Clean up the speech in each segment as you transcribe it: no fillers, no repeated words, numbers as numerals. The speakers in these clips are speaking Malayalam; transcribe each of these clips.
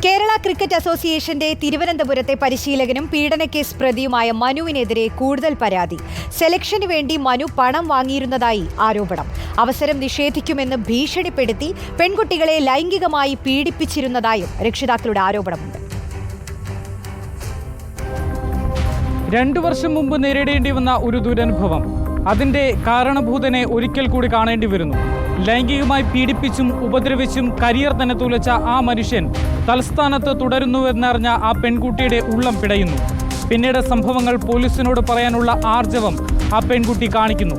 കേരള ക്രിക്കറ്റ് അസോസിയേഷന്റെ തിരുവനന്തപുരത്തെ പരിശീലകനും പീഡനക്കേസ് പ്രതിയുമായ മനുവിനെതിരെ കൂടുതൽ പരാതി. സെലക്ഷന് വേണ്ടി മനു പണം വാങ്ങിയിരുന്നതായി ആരോപണം. അവസരം നിഷേധിക്കുമെന്ന് ഭീഷണിപ്പെടുത്തി പെൺകുട്ടികളെ ലൈംഗികമായി പീഡിപ്പിച്ചിരുന്നതായും രക്ഷിതാക്കളുടെ ആരോപണമുണ്ട്. 2 വർഷം മുമ്പ് നേരിടേണ്ടി വന്ന ഒരു ദുരനുഭവം. അതിന്റെ കാരണഭൂതനെ ഒരിക്കൽ കൂടി കാണേണ്ടി വരുന്നു. ലൈംഗികമായി പീഡിപ്പിച്ചും ഉപദ്രവിച്ചും കരിയർ തന്നെ തുലച്ച ആ മനുഷ്യൻ തലസ്ഥാനത്ത് തുടരുന്നുവെന്നറിഞ്ഞ ആ പെൺകുട്ടിയുടെ ഉള്ളം പിടയുന്നു. പിന്നീട് സംഭവങ്ങൾ പോലീസിനോട് പറയാനുള്ള ആർജവം ആ പെൺകുട്ടി കാണിക്കുന്നു.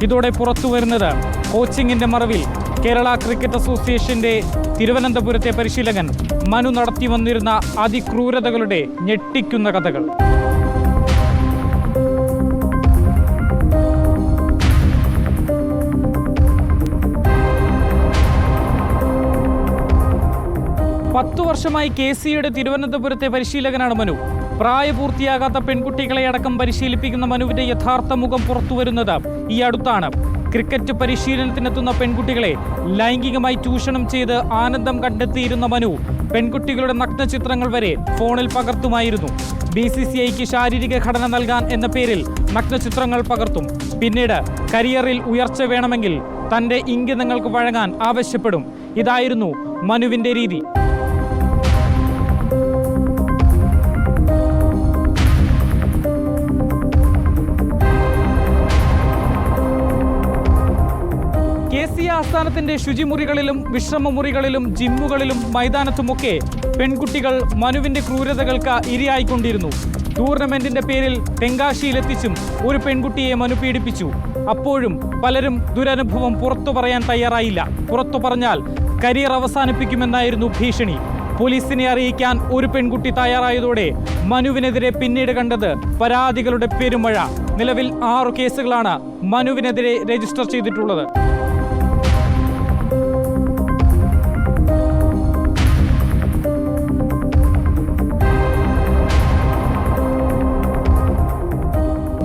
ഇതോടെ പുറത്തു വരുന്നത് കോച്ചിങ്ങിന്റെ മറവിൽ കേരള ക്രിക്കറ്റ് അസോസിയേഷന്റെ തിരുവനന്തപുരത്തെ പരിശീലകൻ മനു നടത്തി വന്നിരുന്ന അതിക്രൂരതകളുടെ ഞെട്ടിക്കുന്ന കഥകൾ. പത്തു വർഷമായി KCയുടെ തിരുവനന്തപുരത്തെ പരിശീലകനാണ് മനു. പ്രായപൂർത്തിയാകാത്ത പെൺകുട്ടികളെ അടക്കം പരിശീലിപ്പിക്കുന്ന മനുവിന്റെ യഥാർത്ഥ മുഖം പുറത്തുവരുന്നത് ഈ അടുത്താണ്. ക്രിക്കറ്റ് പരിശീലനത്തിനെത്തുന്ന പെൺകുട്ടികളെ ലൈംഗികമായി ചൂഷണം ചെയ്ത് ആനന്ദം കണ്ടെത്തിയിരുന്ന മനു പെൺകുട്ടികളുടെ നഗ്നചിത്രങ്ങൾ വരെ ഫോണിൽ പകർത്തുമായിരുന്നു. BCCIക്ക് ശാരീരിക ഘടന നൽകാൻ എന്ന പേരിൽ നഗ്നചിത്രങ്ങൾ പകർത്തും. പിന്നീട് കരിയറിൽ ഉയർച്ച വേണമെങ്കിൽ തന്റെ ഇംഗിതങ്ങൾക്ക് വഴങ്ങാൻ ആവശ്യപ്പെടും. ഇതായിരുന്നു മനുവിന്റെ രീതി. KC ആസ്ഥാനത്തിന്റെ ശുചിമുറികളിലും വിശ്രമമുറികളിലും ജിമ്മുകളിലും മൈതാനത്തുമൊക്കെ പെൺകുട്ടികൾ മനുവിന്റെ ക്രൂരതകൾക്ക് ഇരയായിക്കൊണ്ടിരുന്നു. ടൂർണമെന്റിന്റെ പേരിൽ തെങ്കാശിയിലെത്തിച്ചും ഒരു പെൺകുട്ടിയെ മനു പീഡിപ്പിച്ചു. അപ്പോഴും പലരും ദുരനുഭവം പുറത്തു പറയാൻ തയ്യാറായില്ല. പുറത്തു പറഞ്ഞാൽ കരിയർ അവസാനിപ്പിക്കുമെന്നായിരുന്നു ഭീഷണി. പോലീസിനെ അറിയിക്കാൻ ഒരു പെൺകുട്ടി തയ്യാറായതോടെ മനുവിനെതിരെ പിന്നീട് കണ്ടത് പരാതികളുടെ പെരുമഴ. നിലവിൽ 6 കേസുകളാണ് മനുവിനെതിരെ രജിസ്റ്റർ ചെയ്തിട്ടുള്ളത്.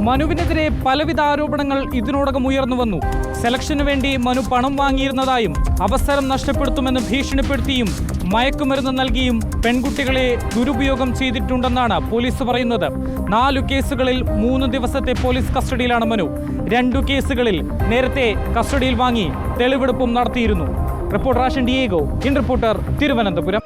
മനുവിനെതിരെ പലവിധ ആരോപണങ്ങൾ ഇതിനോടകം ഉയർന്നു വന്നു. സെലക്ഷന് വേണ്ടി മനു പണം വാങ്ങിയിരുന്നതായും അവസരം നഷ്ടപ്പെടുത്തുമെന്ന് ഭീഷണിപ്പെടുത്തിയും മയക്കുമരുന്ന് നൽകിയും പെൺകുട്ടികളെ ദുരുപയോഗം ചെയ്തിട്ടുണ്ടെന്നാണ് പോലീസ് പറയുന്നത്. 4 കേസുകളിൽ 3 ദിവസത്തെ പോലീസ് കസ്റ്റഡിയിലാണ് മനു. 2 കേസുകളിൽ നേരത്തെ കസ്റ്റഡിയിൽ വാങ്ങി തെളിവെടുപ്പും നടത്തിയിരുന്നു. Reporter Ashan Diego, in reporter, Thiruvananthapuram.